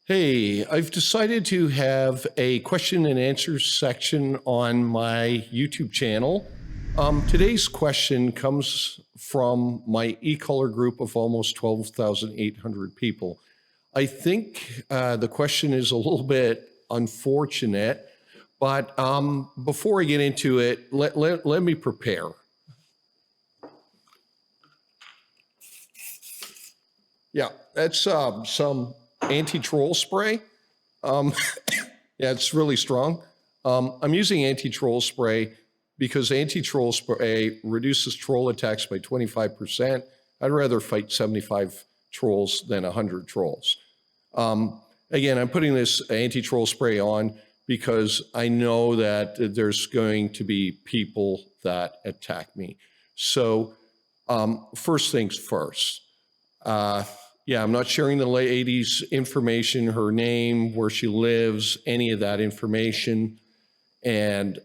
Hey, I've decided to have a question and answer section on my YouTube channel. Today's question comes from my eCollar group of almost 12,800 people. I think the question is a little bit unfortunate, but before I get into it, let me prepare. Yeah, that's some anti-troll spray. Yeah, it's really strong. I'm using anti-troll spray because anti-troll spray reduces troll attacks by 25%. I'd rather fight 75 trolls than 100 trolls. Again, I'm putting this anti-troll spray on because I know that there's going to be people that attack me. So first things first. Yeah, I'm not sharing the lady's information, her name, where she lives, any of that information. And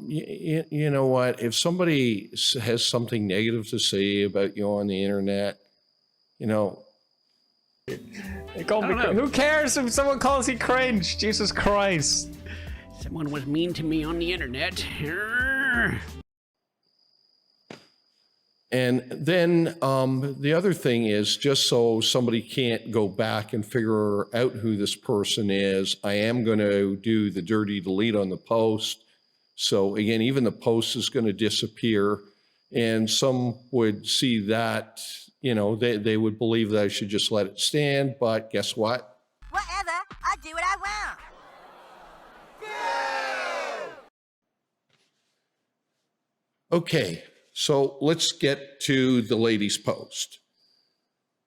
you know what? If somebody has something negative to say about you on the internet, you know. Who cares if someone calls you cringe? Jesus Christ. Someone was mean to me on the internet. And then the other thing is, just so somebody can't go back and figure out who this person is, I am going to do the dirty delete on the post. So again, even the post is going to disappear. And some would see that, you know, they would believe that I should just let it stand. But guess what? Whatever, I do what I want. Okay. So let's get to the lady's post.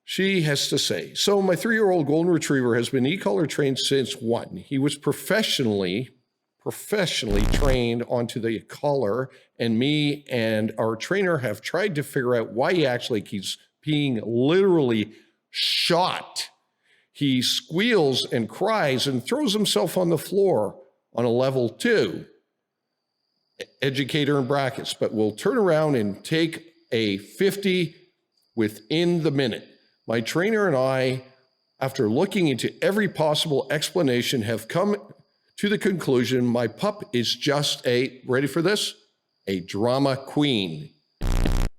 She has to say, so my 3-year-old golden retriever has been eCollar trained since 1. He was professionally trained onto the collar, and me and our trainer have tried to figure out why he actually keeps being literally shot. He squeals and cries and throws himself on the floor on a level 2. Educator in brackets, but will turn around and take a 50 within the minute. My trainer and I, after looking into every possible explanation, have come to the conclusion my pup is just ready for this? A drama queen.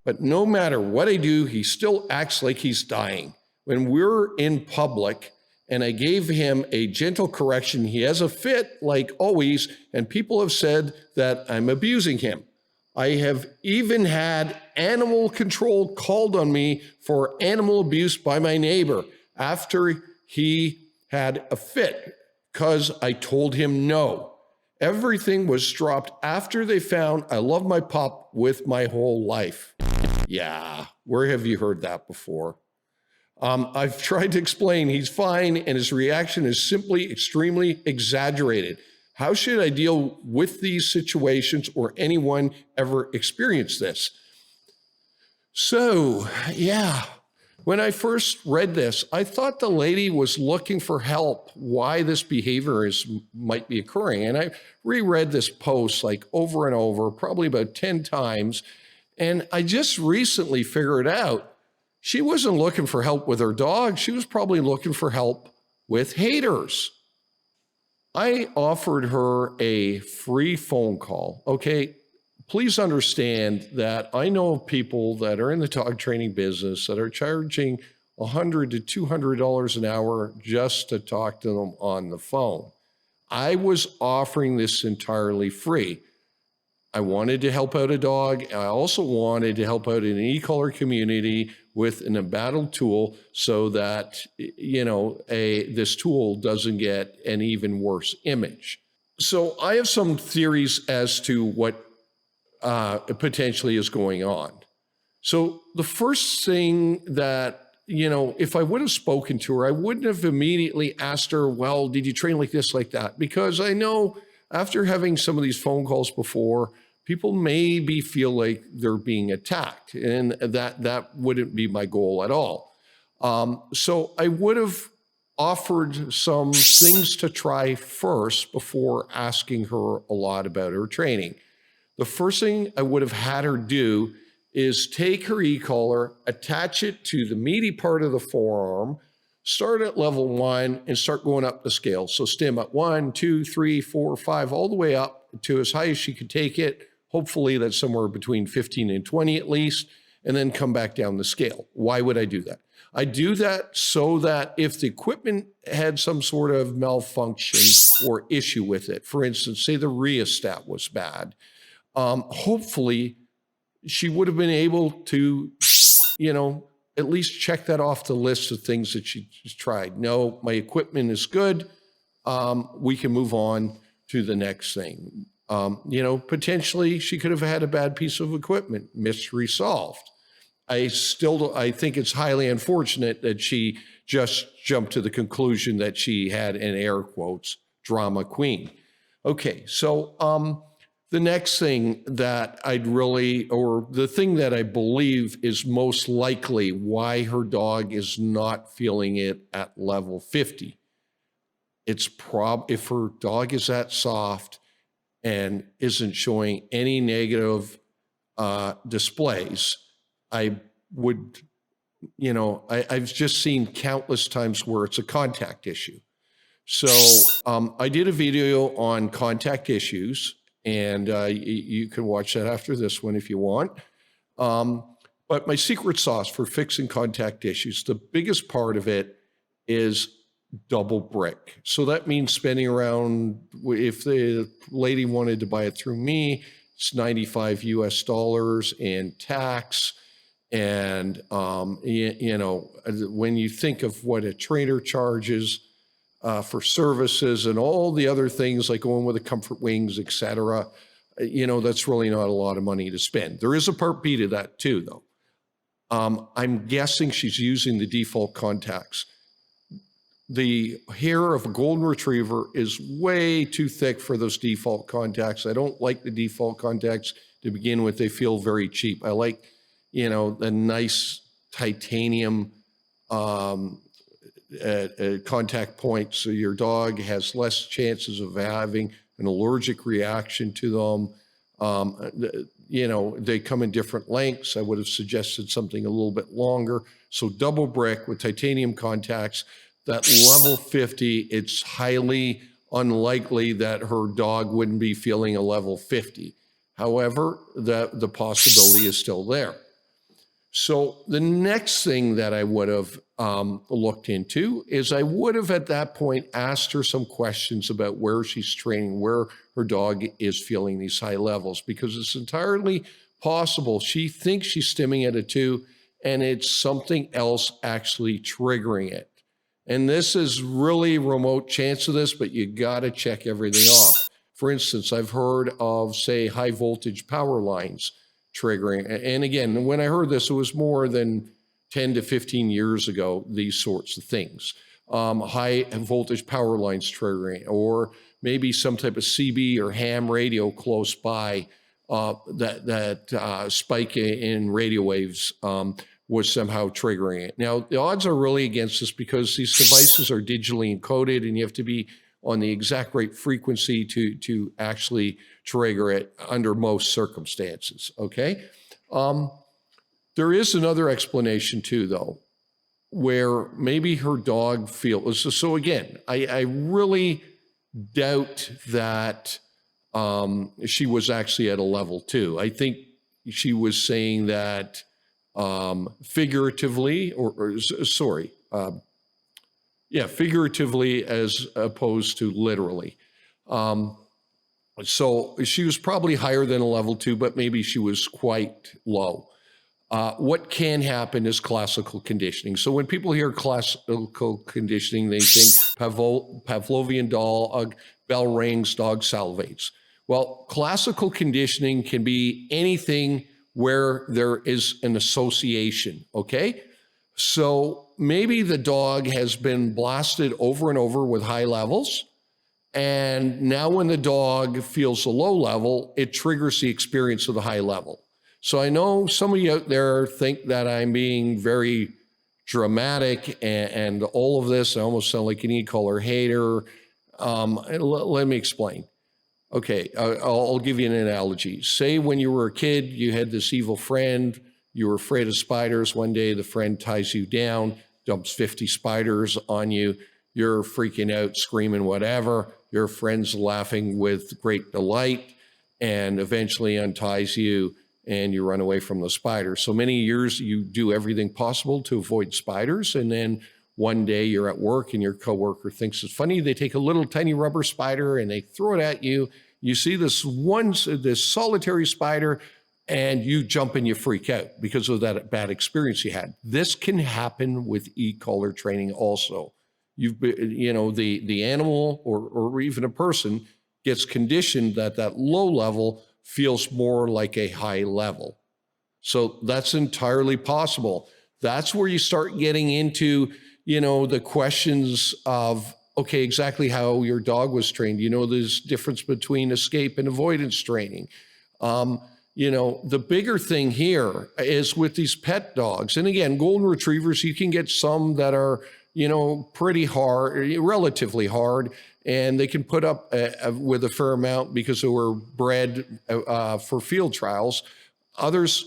But no matter what I do, he still acts like he's dying. When we're in public, and I gave him a gentle correction. He has a fit, like always, and people have said that I'm abusing him. I have even had animal control called on me for animal abuse by my neighbor after he had a fit, because I told him no. Everything was dropped after they found I love my pup with my whole life. Yeah, where have you heard that before? I've tried to explain he's fine and his reaction is simply extremely exaggerated. How should I deal with these situations, or anyone ever experienced this? So, yeah, when I first read this, I thought the lady was looking for help, why this behavior might be occurring. And I reread this post like over and over, probably about 10 times. And I just recently figured out she wasn't looking for help with her dog. She was probably looking for help with haters. I offered her a free phone call. Okay, please understand that I know of people that are in the dog training business that are charging $100 to $200 an hour just to talk to them on the phone. I was offering this entirely free. I wanted to help out a dog. I also wanted to help out an eCollar community with an embattled tool so that, you know, this tool doesn't get an even worse image. So I have some theories as to what potentially is going on. So the first thing that, you know, if I would have spoken to her, I wouldn't have immediately asked her, well, did you train like this, like that? Because I know after having some of these phone calls before, people maybe feel like they're being attacked, and that wouldn't be my goal at all. So I would have offered some things to try first before asking her a lot about her training. The first thing I would have had her do is take her eCollar, attach it to the meaty part of the forearm start at level 1 and start going up the scale. So stim at 1, 2, 3, 4, 5, all the way up to as high as she could take it. Hopefully that's somewhere between 15 and 20 at least, and then come back down the scale. Why would I do that? I do that so that if the equipment had some sort of malfunction or issue with it, for instance, say the rheostat was bad, hopefully she would have been able to, at least check that off the list of things that she's tried. No, my equipment is good. We can move on to the next thing. Potentially she could have had a bad piece of equipment, mystery solved. I think it's highly unfortunate that she just jumped to the conclusion that she had, in air quotes, drama queen. Okay, so the next thing that the thing that I believe is most likely why her dog is not feeling it at level 50. If her dog is that soft and isn't showing any negative displays, I've just seen countless times where it's a contact issue. So I did a video on contact issues, and you can watch that after this one if you want. But my secret sauce for fixing contact issues, the biggest part of it is double brick. So that means spending around, if the lady wanted to buy it through me, it's $95 US and tax. And, when you think of what a trainer charges for services and all the other things like going with the comfort wings, et cetera, that's really not a lot of money to spend. There is a part B to that too, though. I'm guessing she's using the default contacts. The hair of a golden retriever is way too thick for those default contacts. I don't like the default contacts to begin with. They feel very cheap. I like, the nice titanium contact point, so your dog has less chances of having an allergic reaction to them. They come in different lengths. I would have suggested something a little bit longer. So double brick with titanium contacts. That level 50, it's highly unlikely that her dog wouldn't be feeling a level 50. However, the possibility is still there. So the next thing that I would have looked into is I would have at that point asked her some questions about where she's training, where her dog is feeling these high levels, because it's entirely possible she thinks she's stimming at a 2 and it's something else actually triggering it. And this is really remote chance of this, but you got to check everything off. For instance, I've heard of, say, high voltage power lines triggering. And again, when I heard this, it was more than 10 to 15 years ago, these sorts of things. High voltage power lines triggering, or maybe some type of CB or ham radio close by that spike in radio waves was somehow triggering it. Now, the odds are really against this because these devices are digitally encoded and you have to be on the exact right frequency to actually trigger it under most circumstances, okay? There is another explanation too, though, where maybe her dog feels, so again, I really doubt that she was actually at a level 2. I think she was saying that figuratively, figuratively as opposed to literally. So she was probably higher than a level 2, but maybe she was quite low. What can happen is classical conditioning. So when people hear classical conditioning, they think Pavlovian dog, bell rings, dog salivates. Well, classical conditioning can be anything where there is an association, okay? So maybe the dog has been blasted over and over with high levels, and now when the dog feels a low level, it triggers the experience of the high level. So I know some of you out there think that I'm being very dramatic and all of this. I almost sound like an eCollar hater. Let me explain. Okay, I'll give you an analogy. Say when you were a kid, you had this evil friend, you were afraid of spiders. One day the friend ties you down, dumps 50 spiders on you. You're freaking out, screaming, whatever. Your friend's laughing with great delight and eventually unties you and you run away from the spider. So many years you do everything possible to avoid spiders. And then one day you're at work and your coworker thinks it's funny. They take a little tiny rubber spider and they throw it at you. You see this solitary spider and you jump and you freak out because of that bad experience you had. This can happen with eCollar training also. The animal or even a person gets conditioned that low level feels more like a high level. So that's entirely possible. That's where you start getting into, the questions of, okay, exactly how your dog was trained. There's difference between escape and avoidance training. The bigger thing here is with these pet dogs. And again, golden retrievers, you can get some that are, pretty hard, relatively hard, and they can put up with a fair amount because they were bred for field trials. Others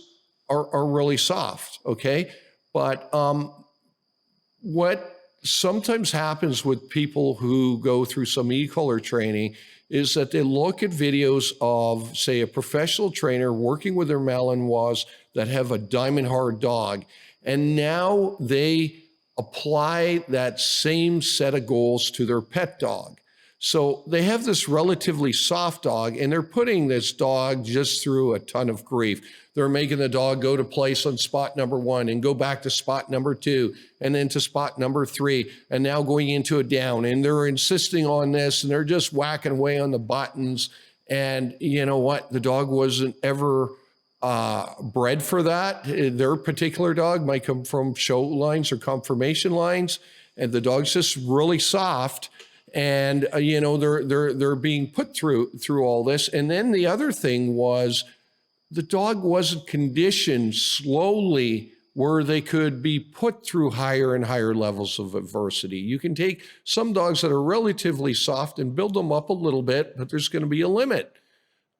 are really soft, okay? But what sometimes happens with people who go through some eCollar training is that they look at videos of, say, a professional trainer working with their Malinois that have a diamond hard dog, and now they apply that same set of goals to their pet dog. So they have this relatively soft dog and they're putting this dog just through a ton of grief. They're making the dog go to place on spot number 1 and go back to spot number 2 and then to spot number 3 and now going into a down, and they're insisting on this and they're just whacking away on the buttons. And you know what? The dog wasn't ever bred for that. Their particular dog might come from show lines or conformation lines, and the dog's just really soft. And they're being put through all this. And then the other thing was the dog wasn't conditioned slowly where they could be put through higher and higher levels of adversity. You can take some dogs that are relatively soft and build them up a little bit, but there's going to be a limit.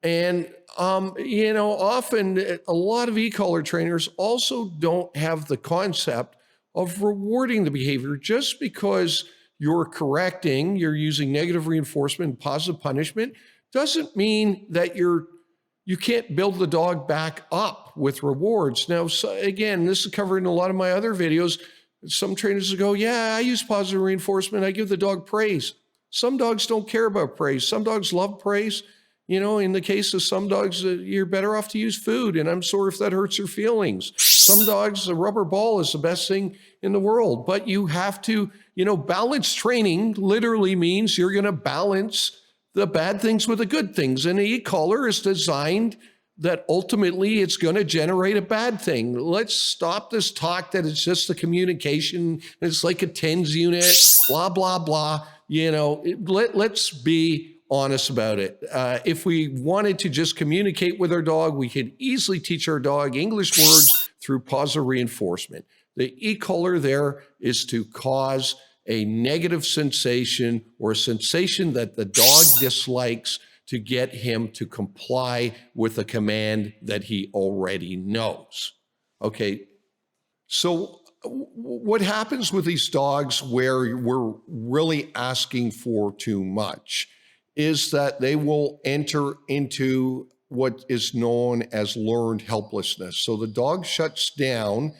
And, often a lot of eCollar trainers also don't have the concept of rewarding the behavior. Just because you're correcting, you're using negative reinforcement and positive punishment, doesn't mean that you can't build the dog back up with rewards. Now, again, this is covered in a lot of my other videos. Some trainers will go, yeah, I use positive reinforcement. I give the dog praise. Some dogs don't care about praise. Some dogs love praise. In the case of some dogs, you're better off to use food, and I'm sorry if that hurts your feelings. Some dogs, a rubber ball is the best thing in the world, but you have to, balance training literally means you're going to balance the bad things with the good things. And eCollar is designed that ultimately it's going to generate a bad thing. Let's stop this talk that it's just the communication. It's like a TENS unit, blah, blah, blah. Let's be honest about it. If we wanted to just communicate with our dog, we could easily teach our dog English words through positive reinforcement. The eCollar there is to cause a negative sensation or a sensation that the dog dislikes to get him to comply with a command that he already knows. Okay, so what happens with these dogs where we're really asking for too much is that they will enter into what is known as learned helplessness. So the dog shuts down,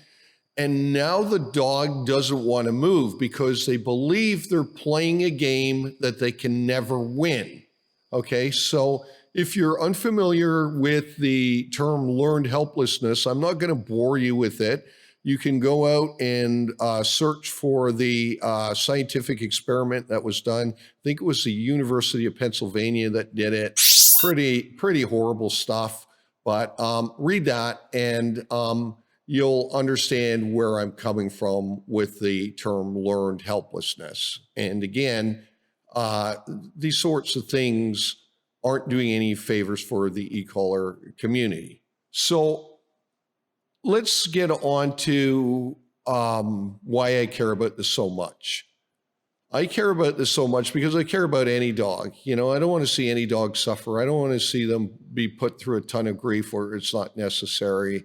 and now the dog doesn't want to move because they believe they're playing a game that they can never win. Okay, so if you're unfamiliar with the term learned helplessness, I'm not going to bore you with it. You can go out and search for the scientific experiment that was done. I think it was the University of Pennsylvania that did it. Pretty horrible stuff, but read that and you'll understand where I'm coming from with the term learned helplessness. And again, these sorts of things aren't doing any favors for the eCollar community. So let's get on to why I care about this so much. I care about this so much because I care about any dog. I don't want to see any dog suffer. I don't want to see them be put through a ton of grief where it's not necessary.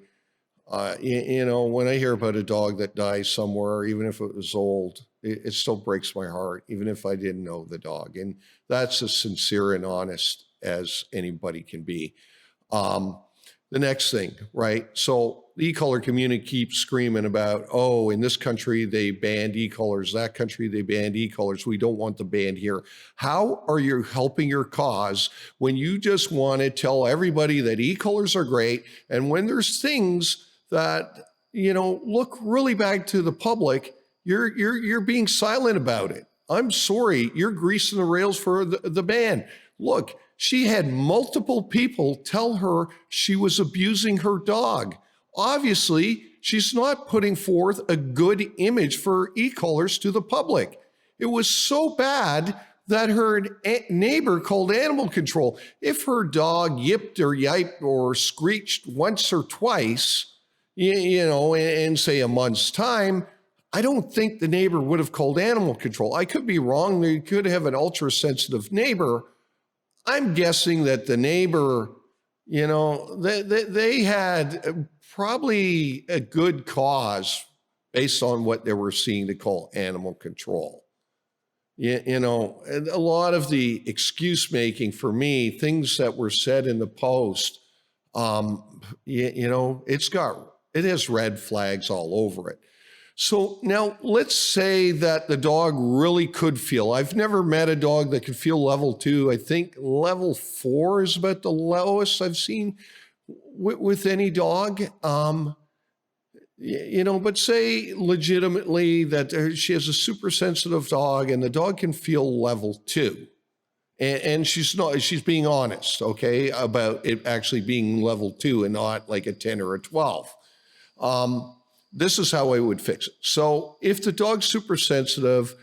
When I hear about a dog that dies somewhere, even if it was old, it still breaks my heart, even if I didn't know the dog. And that's as sincere and honest as anybody can be. The next thing, right? So the eCollar community keeps screaming about, oh, in this country, they banned eCollars. That country, they banned eCollars. We don't want the ban here. How are you helping your cause when you just want to tell everybody that eCollars are great? And when there's things that, look really bad to the public, you're being silent about it. I'm sorry, you're greasing the rails for the ban. Look, she had multiple people tell her she was abusing her dog. Obviously, she's not putting forth a good image for eCollars to the public. It was so bad that her neighbor called animal control. If her dog yipped or yiped or screeched once or twice, in say a month's time, I don't think the neighbor would have called animal control. I could be wrong. They could have an ultra sensitive neighbor. I'm guessing that the neighbor, they had probably a good cause based on what they were seeing to call animal control. And a lot of the excuse making for me, things that were said in the post, it has red flags all over it. So now let's say that the dog really could feel. I've never met a dog that could feel level 2. I think level 4 is about the lowest I've seen with any dog. But say legitimately that she has a super sensitive dog and the dog can feel level 2. And she's being honest, okay, about it actually being level 2 and not like a 10 or a 12. This is how I would fix it. So if the dog's super sensitive,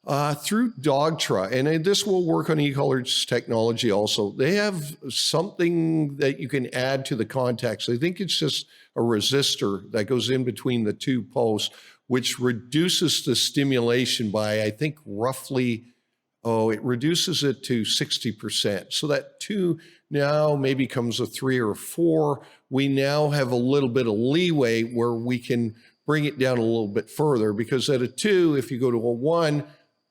through Dogtra, and this will work on eCollar's technology also, they have something that you can add to the contacts. I think it's just a resistor that goes in between the two posts, which reduces the stimulation by, I think, roughly, it reduces it to 60%. So that 2 now maybe becomes a 3 or 4. We now have a little bit of leeway where we can bring it down a little bit further, because at a 2, if you go to a 1,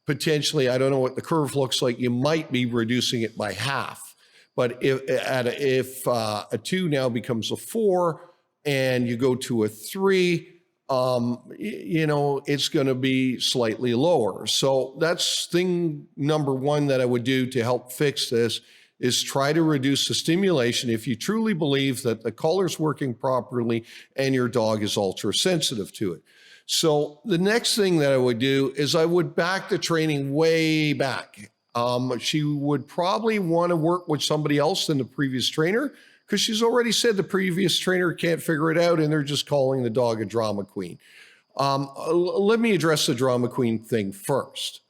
potentially, I don't know what the curve looks like, you might be reducing it by half. But if a 2 now becomes a 4 and you go to a 3, it's going to be slightly lower. So that's thing number 1 that I would do to help fix this, is try to reduce the stimulation if you truly believe that the collar's working properly and your dog is ultra sensitive to it. So the next thing that I would do is I would back the training way back. She would probably want to work with somebody else than the previous trainer, because she's already said the previous trainer can't figure it out and they're just calling the dog a drama queen. Let me address the drama queen thing first.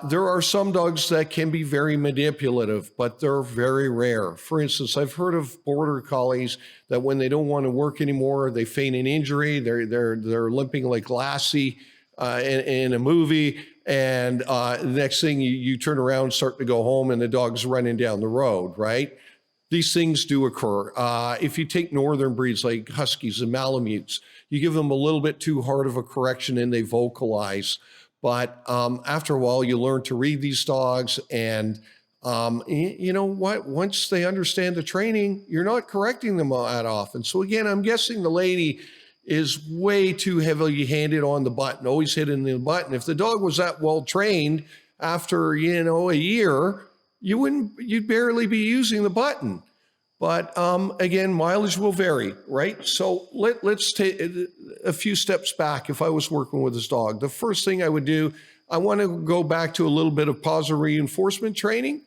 There are some dogs that can be very manipulative, but they're very rare. For instance, I've heard of border collies that when they don't want to work anymore, they feign an injury. They're limping like Lassie in a movie, and the next thing you turn around, start to go home, and the dog's running down the road, right? These things do occur. If you take northern breeds like Huskies and Malamutes, you give them a little bit too hard of a correction and they vocalize. But after a while, you learn to read these dogs, and you know what? Once they understand the training, you're not correcting them that often. So again, I'm guessing the lady is way too heavily handed on the button, always hitting the button. If the dog was that well trained, after a year, you'd barely be using the button. But again, mileage will vary, right? So let's take a few steps back. If I was working with this dog, the first thing I would do, I want to go back to a little bit of positive reinforcement training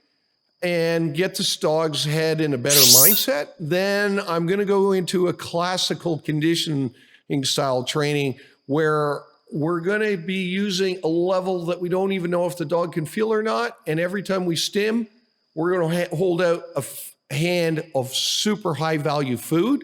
and get this dog's head in a better mindset. Then I'm going to go into a classical conditioning style training where we're going to be using a level that we don't even know if the dog can feel or not. And every time we stim, we're going to hold out a hand of super high value food.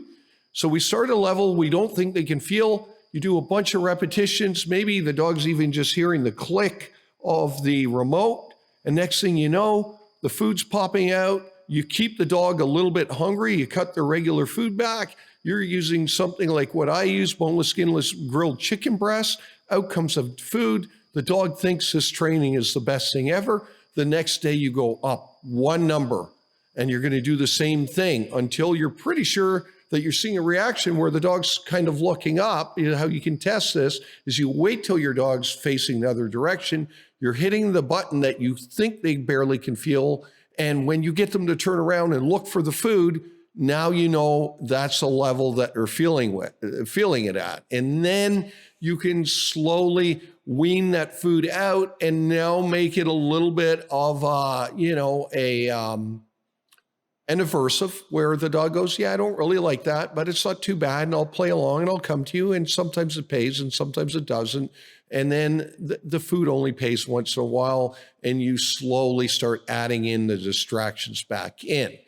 So we start at a level we don't think they can feel. You do a bunch of repetitions. Maybe the dog's even just hearing the click of the remote. And next thing you know, the food's popping out. You keep the dog a little bit hungry. You cut their regular food back. you're using something like what I use, boneless, skinless grilled chicken breast, out comes a food. The dog thinks this training is the best thing ever. The next day you go up one number, and you're going to do the same thing until you're pretty sure that you're seeing a reaction where the dog's kind of looking up. You know, how you can test this is you wait till your dog's facing the other direction. You're hitting the button that you think they barely can feel. And when you get them to turn around and look for the food, now you know that's a level that they're feeling it at. And then you can slowly wean that food out and now make it a little bit of an aversive, where the dog goes, yeah, I don't really like that, but it's not too bad, and I'll play along and I'll come to you, and sometimes it pays and sometimes it doesn't. And then the food only pays once in a while, and you slowly start adding in the distractions back in.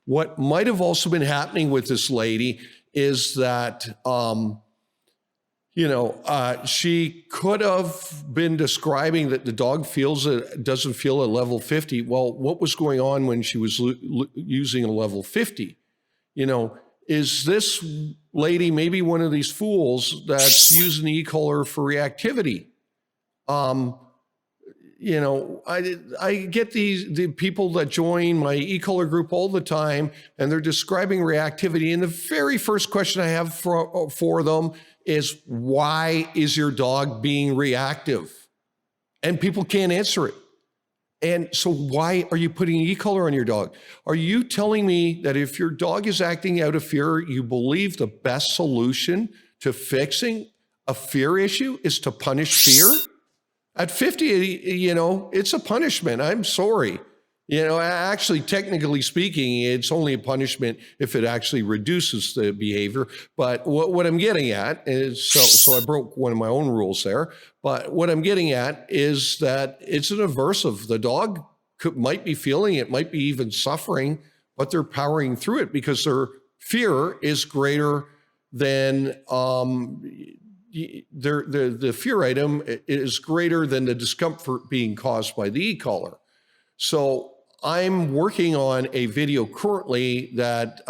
What might have also been happening with this lady is that, she could have been describing that the dog doesn't feel a level 50. Well, what was going on when she was using a level 50? Is this lady maybe one of these fools that's using the eCollar for reactivity? I get the people that join my eCollar group all the time, and they're describing reactivity. And the very first question I have for them is, why is your dog being reactive? And people can't answer it. And so why are you putting an eCollar on your dog? Are you telling me that if your dog is acting out of fear, you believe the best solution to fixing a fear issue is to punish fear? At 50, it's a punishment. I'm sorry. Actually, technically speaking, it's only a punishment if it actually reduces the behavior. But what I'm getting at is, so I broke one of my own rules there, but what I'm getting at is that it's an aversive. The dog might be feeling it, might be even suffering, but they're powering through it because their fear is greater than, the fear item is greater than the discomfort being caused by the eCollar. So I'm working on a video currently that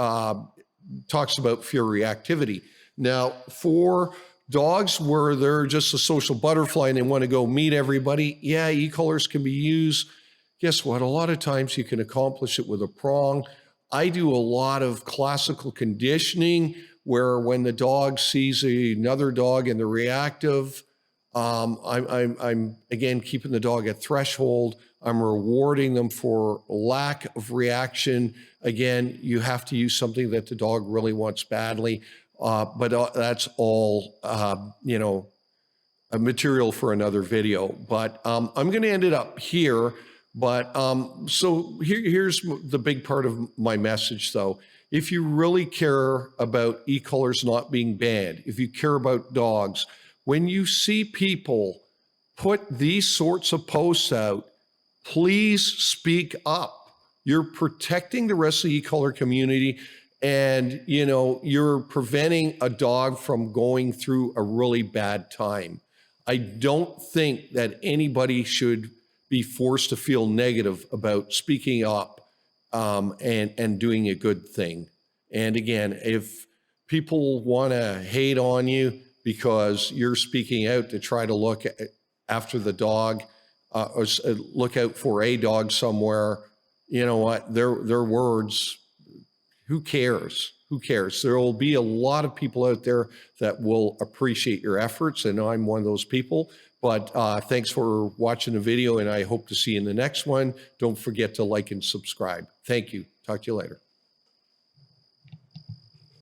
talks about fear reactivity. Now, for dogs where they're just a social butterfly and they want to go meet everybody, yeah, eCollars can be used. Guess what? A lot of times you can accomplish it with a prong. I do a lot of classical conditioning where when the dog sees another dog and they're reactive, I'm again keeping the dog at threshold. I'm rewarding them for lack of reaction. Again, you have to use something that the dog really wants badly, but that's all, a material for another video. But I'm going to end it up here. But so here's the big part of my message, though. If you really care about eCollars not being banned, if you care about dogs, when you see people put these sorts of posts out, please speak up. You're protecting the rest of the eCollar community, and you're preventing a dog from going through a really bad time. I don't think that anybody should be forced to feel negative about speaking up and doing a good thing. And again, if people want to hate on you because you're speaking out to try to look after the dog, or look out for a dog somewhere, you know what, their words, who cares? Who cares? There will be a lot of people out there that will appreciate your efforts, and I'm one of those people. But thanks for watching the video, and I hope to see you in the next one. Don't forget to like and subscribe. Thank you. Talk to you later.